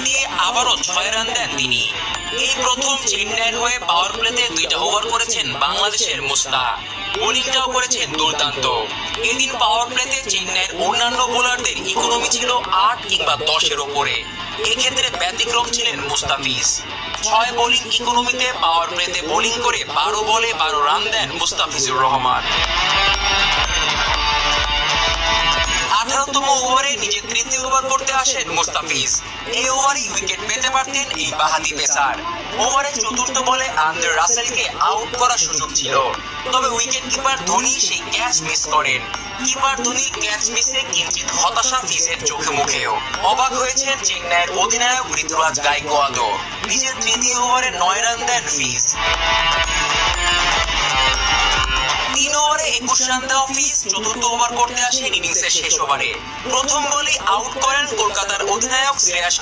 দিয়ে আবারও 6 রান দেন তিনি। এই প্রথম চেন্নাইয়ের হয়ে পাওয়ার প্লেতে 2টা ওভার করেছেন বাংলাদেশের মুস্তাক। বোলিংটাও করেছেন দুর্দান্ত। এদিন পাওয়ার প্লেতে চেন্নাইয়ের অন্যান্য বোলারদের ইকোনমি ছিল 8 কিংবা 10-এর ওপরে। এক্ষেত্রে ব্যতিক্রম ছিলেন মুস্তাফিজ। 6 বোলিং ইকোনমিতে পাওয়ার প্লেতে বোলিং করে 12 বলে 12 রান দেন মুস্তাফিজুর রহমান। 18তম ওভারে নিজের তৃতীয় ওভার করতে আসেন মুস্তাফিজ। এই ওভারেই উইকেট পেতে পারতেন এই বাহাতি পেসার। ওভারের চতুর্থ বলে আন্দ্রে রাসেলকে আউট করার সুযোগ ছিল, তবে উইকেট কিপার ধোনি সেই ক্যাচ মিস করেন। কিপার ধোনির ক্যাচ মিসে কিঞ্চিত হতাশা ফিজের চোখে মুখেও। অবাক হয়েছেন চেন্নাইয়ের অধিনায়ক ঋতুরাজ গায়কোয়াদও। নিজের তৃতীয় ওভারে 9 রান দেন ফিজ। 3 ওভারে 21 রান দেওয়া ফিজ চতুর্থ ওভার করতে আসেন ইনিংসের শেষ ওভারে। প্রথম বলে আউট করেন কলকাতার অধিনায়ক শ্রেয়াস